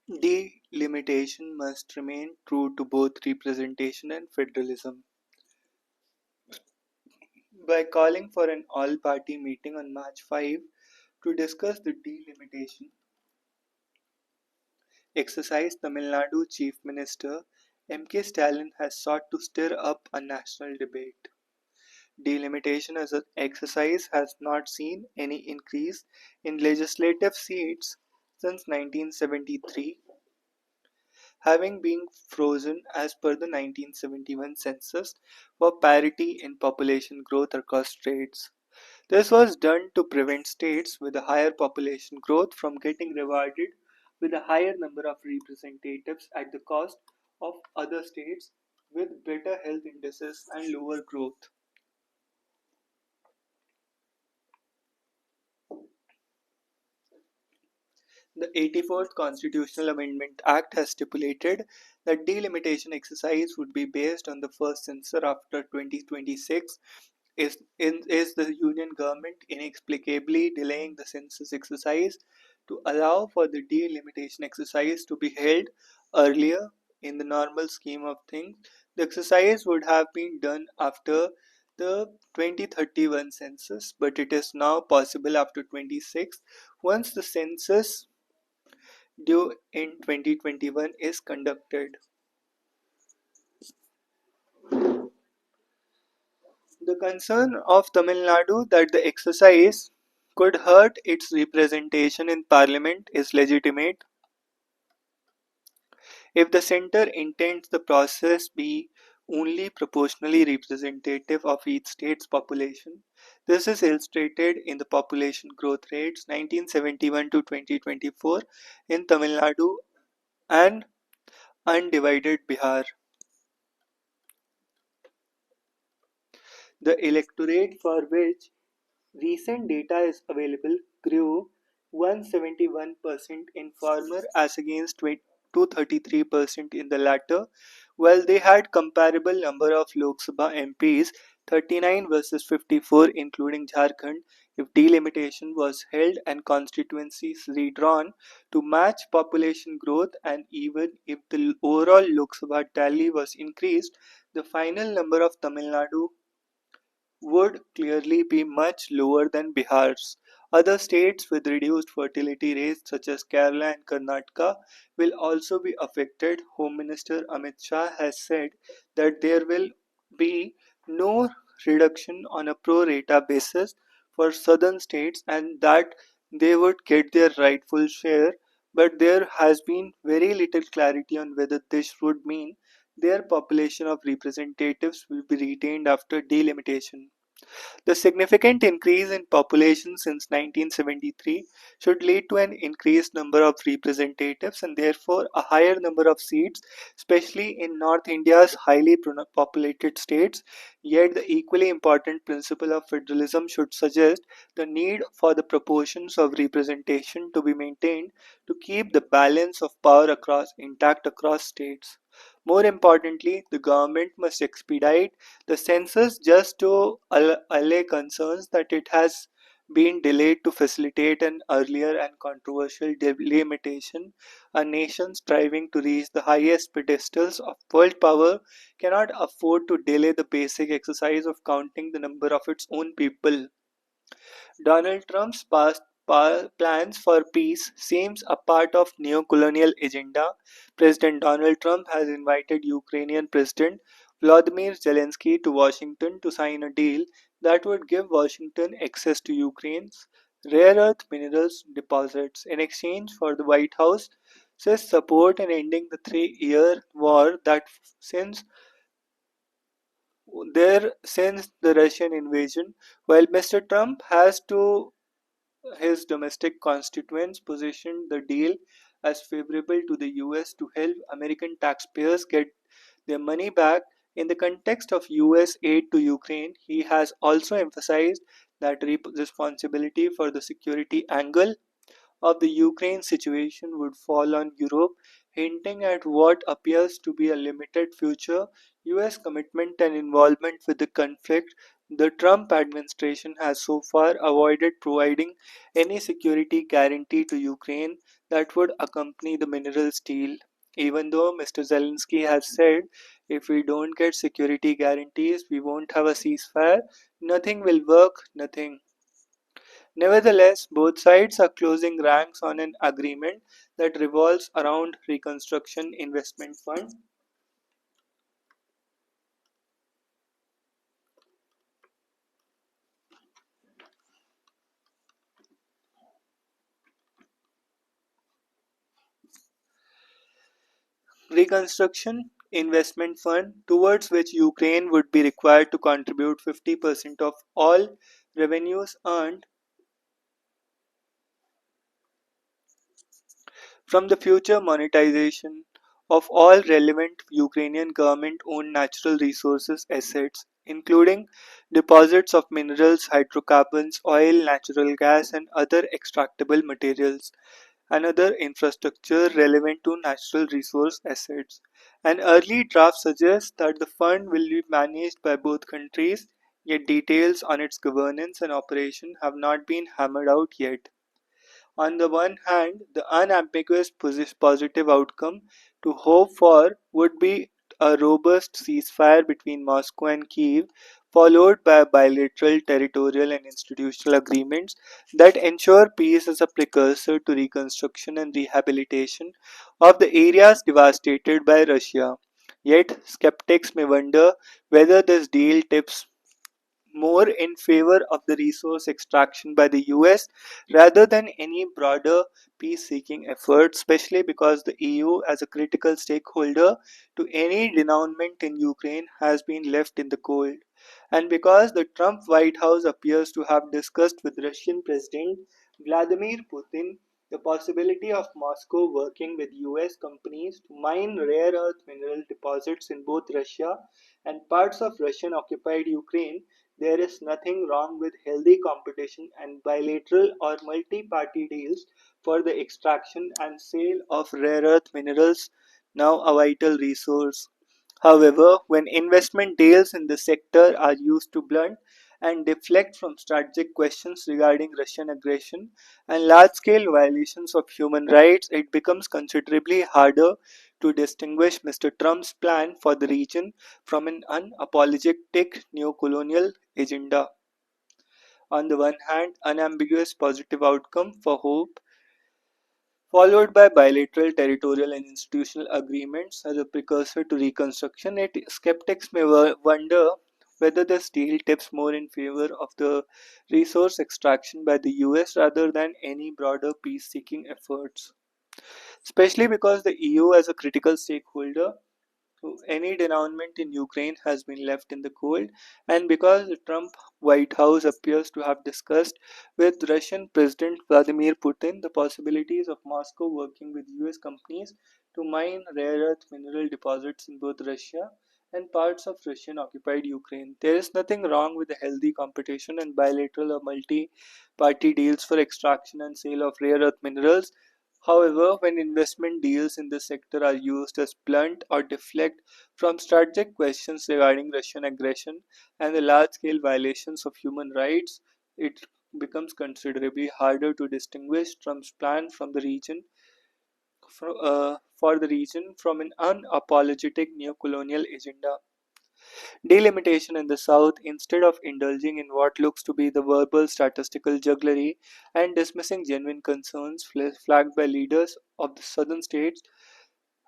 Delimitation must remain true to both representation and federalism. By calling for an all party meeting on March 5 to discuss the delimitation exercise, Tamil Nadu Chief Minister M.K. Stalin has sought to stir up a national debate. Delimitation as an exercise has not seen any increase in legislative seats since 1973, having been frozen as per the 1971 census for parity in population growth across states. This was done to prevent states with a higher population growth from getting rewarded with a higher number of representatives at the cost of other states with better health indices and lower growth. The 84th Constitutional Amendment Act has stipulated that delimitation exercise would be based on the first census after 2026. Is the Union government inexplicably delaying the census exercise to allow for the delimitation exercise to be held earlier? In the normal scheme of things, the exercise would have been done after the 2031 census, but it is now possible after 26 once the census due in 2021 is conducted. The concern of Tamil Nadu that the exercise could hurt its representation in parliament is legitimate. If the centre intends the process be only proportionally representative of each state's population, this is illustrated in the population growth rates 1971 to 2024 in Tamil Nadu and undivided Bihar. The electorate for which recent data is available grew 171% in former as against 233% in the latter, while they had comparable number of Lok Sabha MPs 39 versus 54 including Jharkhand. If delimitation was held and constituencies redrawn to match population growth, and even if the overall Lok Sabha tally was increased, the final number of Tamil Nadu would clearly be much lower than Bihar's. Other states with reduced fertility rates such as Kerala and Karnataka will also be affected. Home Minister Amit Shah has said that there will be no reduction on a pro rata basis for southern states and that they would get their rightful share, but there has been very little clarity on whether this would mean their population of representatives will be retained after delimitation. The significant increase in population since 1973 should lead to an increased number of representatives and therefore a higher number of seats, especially in North India's highly populated states. Yet, the equally important principle of federalism should suggest the need for the proportions of representation to be maintained to keep the balance of power across intact across states. More importantly, the government must expedite the census just to allay concerns that it has been delayed to facilitate an earlier and controversial delimitation. A nation striving to reach the highest pedestals of world power cannot afford to delay the basic exercise of counting the number of its own people. Donald Trump's past plans for peace seems a part of neo-colonial agenda. President Donald Trump has invited Ukrainian President Vladimir Zelensky to Washington to sign a deal that would give Washington access to Ukraine's rare earth minerals deposits in exchange for the White House says support in ending the 3-year war that since the Russian invasion. While Mr. Trump has to his domestic constituents positioned the deal as favorable to the US to help American taxpayers get their money back. In the context of US aid to Ukraine, he has also emphasized that responsibility for the security angle of the Ukraine situation would fall on Europe, hinting at what appears to be a limited future US commitment and involvement with the conflict. The Trump administration has so far avoided providing any security guarantee to Ukraine. that would accompany the mineral deal. Even though Mr. Zelensky has said if we don't get security guarantees, we won't have a ceasefire, nothing will work, nothing. Nevertheless, both sides are closing ranks on an agreement that revolves around Reconstruction Investment Fund. Reconstruction Investment Fund, towards which Ukraine would be required to contribute 50% of all revenues earned from the future monetization of all relevant Ukrainian government-owned natural resources assets, including deposits of minerals, hydrocarbons, oil, natural gas, and other extractable materials, and other infrastructure relevant to natural resource assets. An early draft suggests that the fund will be managed by both countries, yet details on its governance and operation have not been hammered out yet. On the one hand, the unambiguous positive outcome to hope for would be a robust ceasefire between Moscow and Kiev, followed by bilateral territorial and institutional agreements that ensure peace as a precursor to reconstruction and rehabilitation of the areas devastated by Russia. Yet, skeptics may wonder whether this deal tips more in favor of the resource extraction by the US rather than any broader peace seeking effort, especially because the EU, as a critical stakeholder to any denouement in Ukraine, has been left in the cold. And because the Trump White House appears to have discussed with Russian President Vladimir Putin the possibility of Moscow working with US companies to mine rare earth mineral deposits in both Russia and parts of Russian occupied Ukraine, there is nothing wrong with healthy competition and bilateral or multi party deals for the extraction and sale of rare earth minerals, now a vital resource. However, when investment deals in the sector are used to blunt and deflect from strategic questions regarding Russian aggression and large scale violations of human rights, it becomes considerably harder to distinguish Mr. Trump's plan for the region from an unapologetic neo-colonial agenda. On the one hand, unambiguous positive outcome for hope, followed by bilateral territorial and institutional agreements as a precursor to reconstruction. Skeptics may wonder whether this deal tips more in favor of the resource extraction by the US rather than any broader peace seeking efforts, especially because the EU, as a critical stakeholder, so any denouement in Ukraine has been left in the cold, and because the Trump White House appears to have discussed with Russian President Vladimir Putin the possibilities of Moscow working with US companies to mine rare earth mineral deposits in both Russia and parts of Russian occupied Ukraine. There is nothing wrong with a healthy competition and bilateral or multi party deals for extraction and sale of rare earth minerals. However, when investment deals in this sector are used as blunt or deflect from strategic questions regarding Russian aggression and the large scale violations of human rights, it becomes considerably harder to distinguish Trump's plan from the region for the region from an unapologetic neo-colonial agenda. Delimitation in the South, instead of indulging in what looks to be the verbal statistical jugglery and dismissing genuine concerns flagged by leaders of the southern states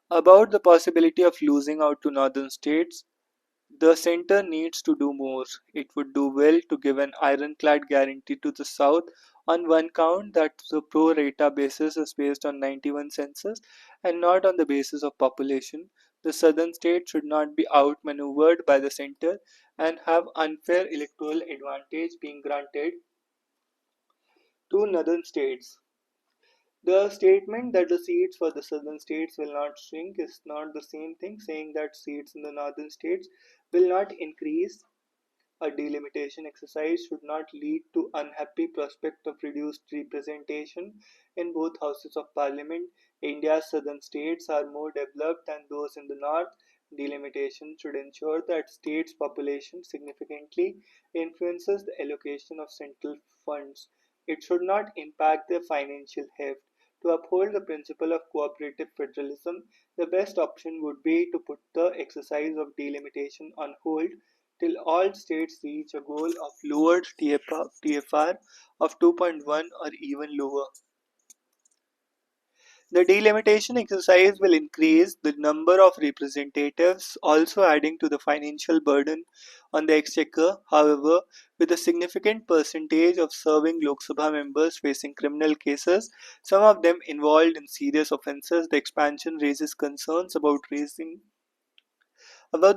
about the possibility of losing out to northern states, the center needs to do more. It would do well to give an ironclad guarantee to the South on one count that the pro rata basis is based on 91 census and not on the basis of population. The southern states should not be outmaneuvered by the center and have unfair electoral advantage being granted to northern states. The statement that the seats for the southern states will not shrink is not the same thing saying that seats in the northern states will not increase. A delimitation exercise should not lead to unhappy prospect of reduced representation in both houses of parliament. India's southern states are more developed than those in the north. Delimitation should ensure that states' population significantly influences the allocation of central funds. It should not impact their financial heft. To uphold the principle of cooperative federalism, the best option would be to put the exercise of delimitation on hold till all states reach a goal of lowered TFR of 2.1 or even lower. The delimitation exercise will increase the number of representatives, also adding to the financial burden on the exchequer. However, with a significant percentage of serving Lok Sabha members facing criminal cases, some of them involved in serious offences, the expansion raises concerns about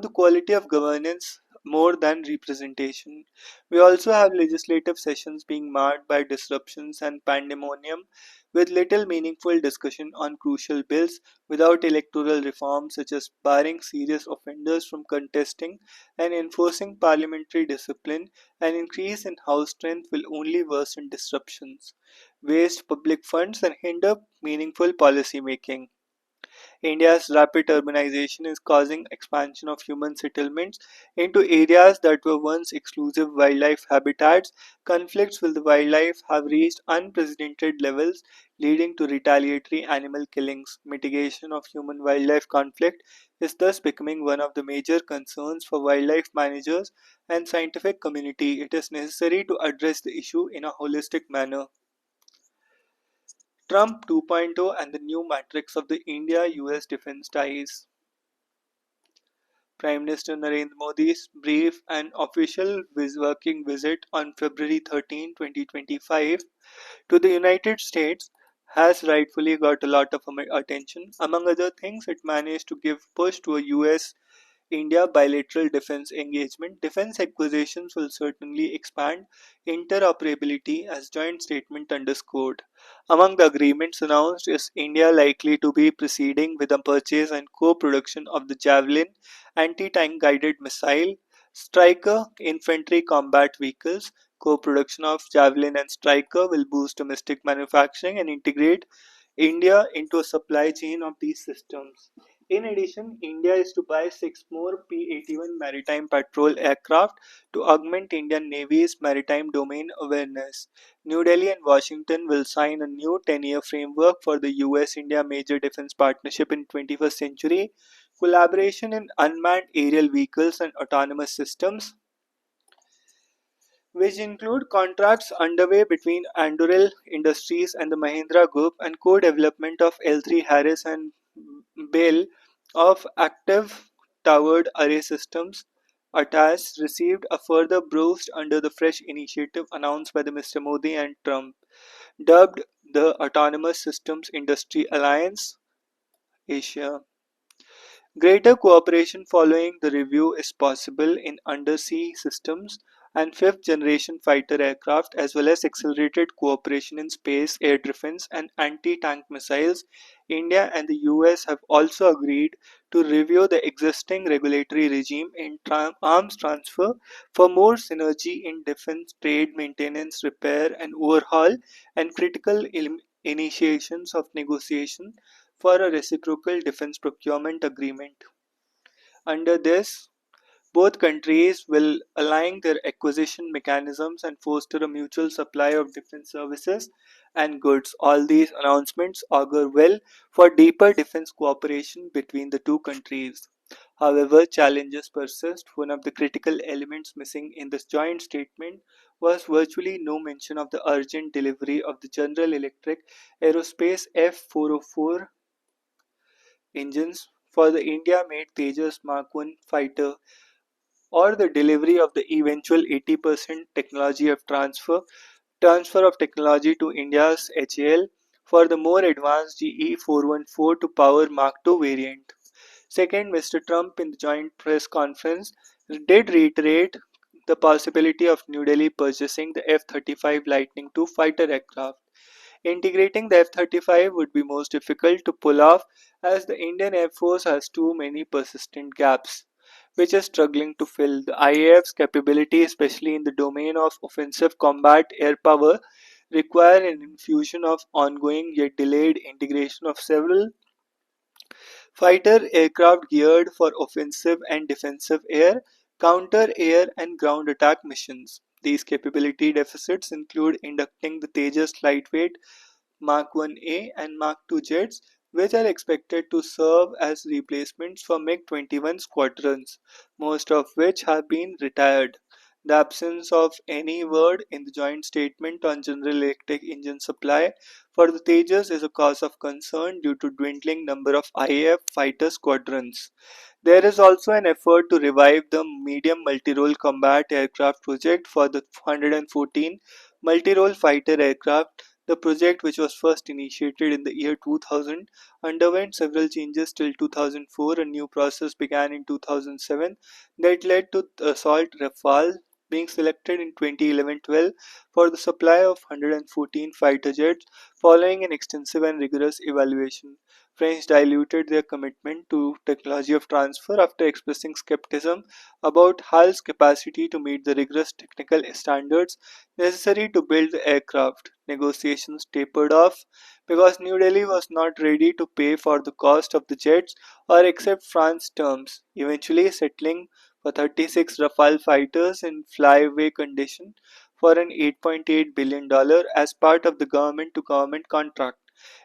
the quality of governance more than representation. We also have legislative sessions being marred by disruptions and pandemonium, with little meaningful discussion on crucial bills without electoral reforms such as barring serious offenders from contesting and enforcing parliamentary discipline. An increase in House strength will only worsen disruptions, waste public funds, and hinder meaningful policy making. India's rapid urbanization is causing expansion of human settlements into areas that were once exclusive wildlife habitats. Conflicts with the wildlife have reached unprecedented levels, leading to retaliatory animal killings. Mitigation of human wildlife conflict is thus becoming one of the major concerns for wildlife managers and scientific community. It is necessary to address the issue in a holistic manner. Trump 2.0 and the new matrix of the India-US defense ties. Prime Minister Narendra Modi's brief and official working visit on February 13, 2025 to the United States has rightfully got a lot of attention. Among other things, it managed to give push to a US India bilateral defense engagement. Defense acquisitions will certainly expand interoperability, as joint statement underscored. Among the agreements announced is India likely to be proceeding with the purchase and co-production of the Javelin anti-tank guided missile, Stryker infantry combat vehicles. Co-production of Javelin and Stryker will boost domestic manufacturing and integrate India into a supply chain of these systems. In addition, India is to buy six more P-81 maritime patrol aircraft to augment Indian Navy's maritime domain awareness. New Delhi and Washington will sign a new 10-year framework for the US-India Major Defense Partnership in 21st century, collaboration in unmanned aerial vehicles and autonomous systems, which include contracts underway between Anduril Industries and the Mahindra Group and co-development of L3 Harris and Bell of active towered array systems. ATAS received a further boost under the fresh initiative announced by the Mr. Modi and Trump, dubbed the Autonomous Systems Industry Alliance Asia. Greater cooperation following the review is possible in undersea systems and fifth generation fighter aircraft, as well as accelerated cooperation in space, air defense, and anti tank missiles. India and the US have also agreed to review the existing regulatory regime in arms transfer for more synergy in defense trade, maintenance, repair, and overhaul, and critical initiations of negotiation for a reciprocal defense procurement agreement. Under this, both countries will align their acquisition mechanisms and foster a mutual supply of defense services and goods. All these announcements augur well for deeper defense cooperation between the two countries. However, challenges persist. One of the critical elements missing in this joint statement was virtually no mention of the urgent delivery of the General Electric Aerospace F404 engines for the India-made Tejas Mark I fighter, or the delivery of the eventual 80% technology of transfer of technology to India's HAL for the more advanced GE 414 to power Mark II variant. Second, Mr. Trump in the joint press conference did reiterate the possibility of New Delhi purchasing the F-35 Lightning II fighter aircraft. Integrating the F-35 would be most difficult to pull off as the Indian Air Force has too many persistent gaps, which is struggling to fill. The IAF's capability, especially in the domain of offensive combat air power, require an infusion of ongoing yet delayed integration of several fighter aircraft geared for offensive and defensive air, counter air, and ground attack missions. These capability deficits include inducting the Tejas lightweight Mark 1A, and Mark 2 jets, which are expected to serve as replacements for MiG-21 squadrons, most of which have been retired. The absence of any word in the joint statement on General Electric engine supply for the Tejas is a cause of concern due to dwindling number of IAF fighter squadrons. There is also an effort to revive the medium multi-role combat aircraft project for the 114 multi-role fighter aircraft. The project, which was first initiated in the year 2000, underwent several changes till 2004. A new process began in 2007 that led to the Assault Rafale being selected in 2011-12 for the supply of 114 fighter jets following an extensive and rigorous evaluation. French diluted their commitment to technology of transfer after expressing skepticism about Hull's capacity to meet the rigorous technical standards necessary to build the aircraft. Negotiations tapered off because New Delhi was not ready to pay for the cost of the jets or accept France's terms, eventually settling for 36 Rafale fighters in flyaway condition for an $8.8 billion as part of the government to government contract.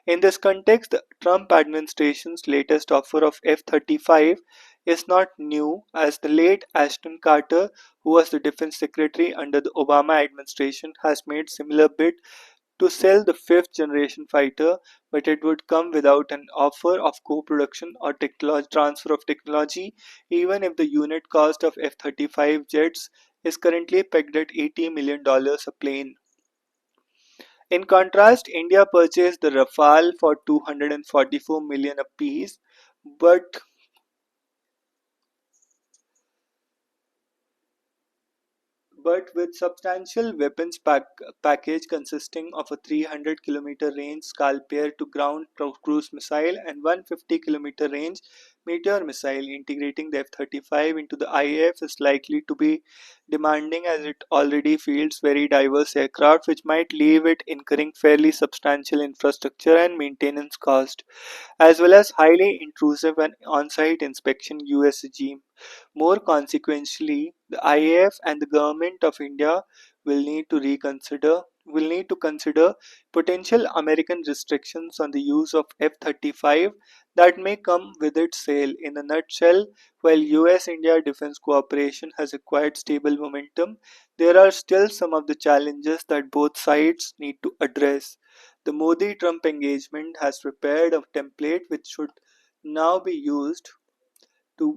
In this context, the Trump administration's latest offer of F-35 is not new, as the late Ashton Carter, who was the defense secretary under the Obama administration, has made similar bid to sell the fifth generation fighter, but it would come without an offer of co-production or transfer of technology, even if the unit cost of F-35 jets is currently pegged at $80 million a plane. In contrast, India purchased the Rafale for 244 million apiece, but with substantial weapons package consisting of a 300-kilometer range Scalp air-to-ground cruise missile and 150-kilometer range Meteor missile. Integrating the F-35 into the IAF is likely to be demanding, as it already fields very diverse aircraft, which might leave it incurring fairly substantial infrastructure and maintenance cost, as well as highly intrusive and on-site inspection US regime. More consequentially, the IAF and the Government of India will need to consider potential American restrictions on the use of F-35 that may come with its sale. In a nutshell, while US-India defense cooperation has acquired stable momentum, there are still some of the challenges that both sides need to address. The Modi-Trump engagement has prepared a template which should now be used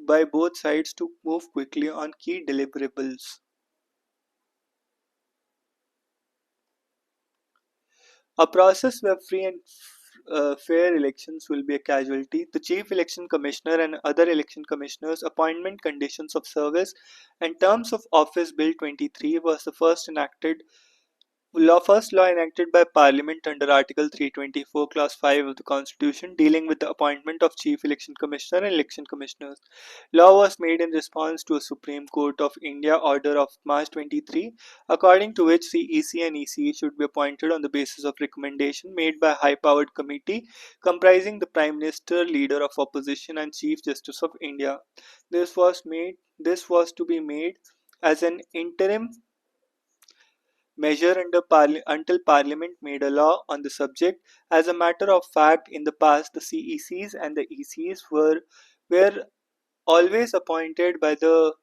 by both sides to move quickly on key deliverables. A process where free and fair elections will be a casualty. The Chief Election Commissioner and other election commissioners' appointment conditions of service and terms of office Bill 23 was the first law enacted by Parliament under Article 324, Clause 5 of the Constitution, dealing with the appointment of Chief Election Commissioner and election commissioners. Law was made in response to a Supreme Court of India order of March 23, according to which CEC and ECE should be appointed on the basis of recommendation made by a high-powered committee comprising the Prime Minister, Leader of Opposition, and Chief Justice of India. This was to be made as an interim measure until Parliament made a law on the subject. As a matter of fact, in the past, the CECs and the ECs were always appointed by the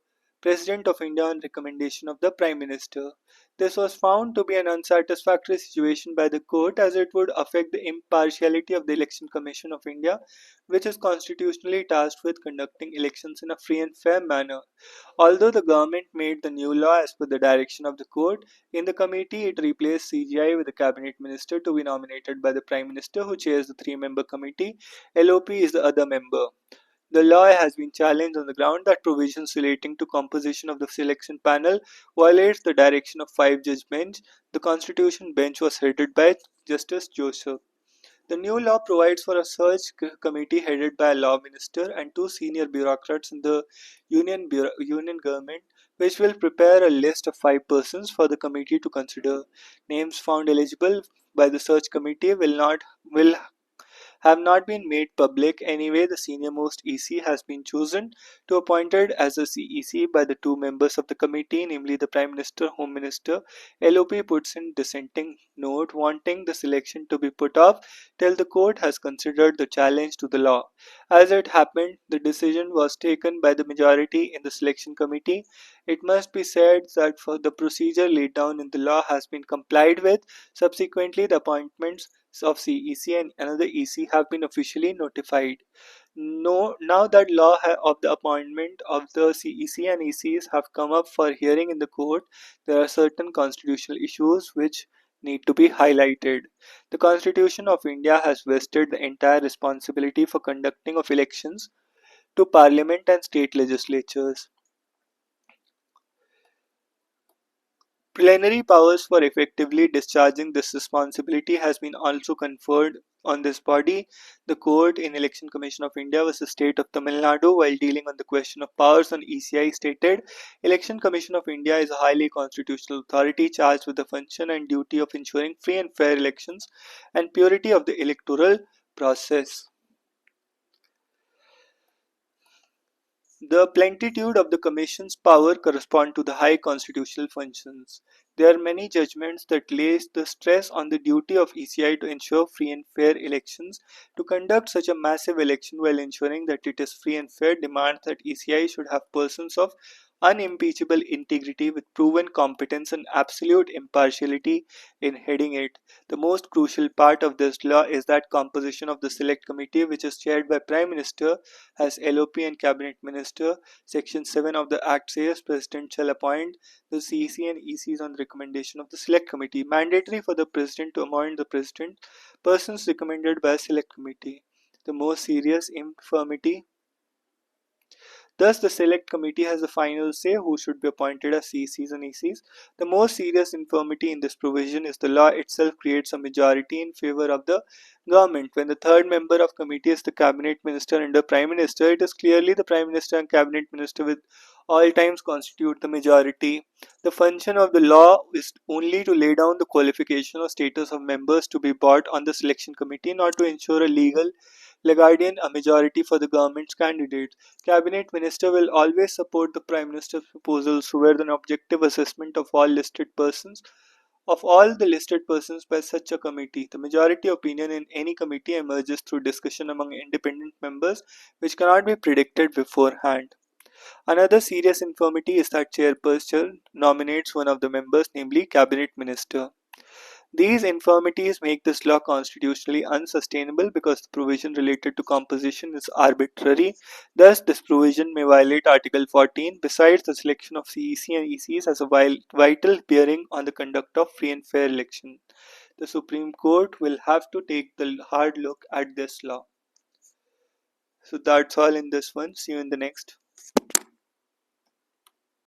President of India on recommendation of the Prime Minister. This was found to be an unsatisfactory situation by the court, as it would affect the impartiality of the Election Commission of India, which is constitutionally tasked with conducting elections in a free and fair manner. Although the government made the new law as per the direction of the court, in the committee it replaced CGI with a cabinet minister to be nominated by the Prime Minister, who chairs the three-member committee. LOP is the other member. The law has been challenged on the ground that provisions relating to composition of the selection panel violates the direction of five-judge bench. The Constitution bench was headed by Justice Joseph. The new law provides for a search committee headed by a law minister and two senior bureaucrats in the union government, which will prepare a list of 5 persons for the committee to consider. Names found eligible by the search committee will have not been made public. Anyway, the senior-most EC has been chosen to appointed as a CEC by the two members of the committee, namely the Prime Minister, Home Minister. LOP puts in dissenting note wanting the selection to be put off till the court has considered the challenge to the law. As it happened, the decision was taken by the majority in the selection committee. It must be said that for the procedure laid down in the law has been complied with. Subsequently, the appointments of CEC and another EC have been officially notified. No, now that of the appointment of the CEC and ECs have come up for hearing in the court, there are certain constitutional issues which need to be highlighted. The Constitution of India has vested the entire responsibility for conducting of elections to Parliament and state legislatures. Plenary powers for effectively discharging this responsibility has been also conferred on this body. The court in Election Commission of India versus State of Tamil Nadu, while dealing on the question of powers on ECI, stated, Election Commission of India is a highly constitutional authority charged with the function and duty of ensuring free and fair elections and purity of the electoral process. The plenitude of the Commission's power correspond to the high constitutional functions. There are many judgments that lays the stress on the duty of ECI to ensure free and fair elections. To conduct such a massive election while ensuring that it is free and fair demands that ECI should have persons of unimpeachable integrity with proven competence and absolute impartiality in heading it. The most crucial part of this law is that composition of the select committee, which is chaired by Prime Minister, has LOP and Cabinet Minister. Section 7 of the Act says President shall appoint the CEC and ECs on the recommendation of the Select Committee. Mandatory for the President to appoint the President, persons recommended by a Select Committee. The most serious infirmity. Thus, the Select Committee has the final say who should be appointed as CECs and ECs. The most serious infirmity in this provision is the law itself creates a majority in favor of the government. When the third member of committee is the Cabinet Minister and the Prime Minister, it is clearly the Prime Minister and Cabinet Minister with all times constitute the majority. The function of the law is only to lay down the qualification or status of members to be brought on the selection committee, not to ensure a legal Lagardian a majority for the government's candidate. Cabinet Minister will always support the Prime Minister's proposals where an objective assessment of all the listed persons by such a committee. The majority opinion in any committee emerges through discussion among independent members, which cannot be predicted beforehand. Another serious infirmity is that chairperson nominates one of the members, namely Cabinet Minister. These infirmities make this law constitutionally unsustainable because the provision related to composition is arbitrary. Thus, this provision may violate Article 14. Besides, the selection of CEC and ECs has a vital bearing on the conduct of free and fair election. The Supreme Court will have to take the hard look at this law. So that's all in this one. See you in the next.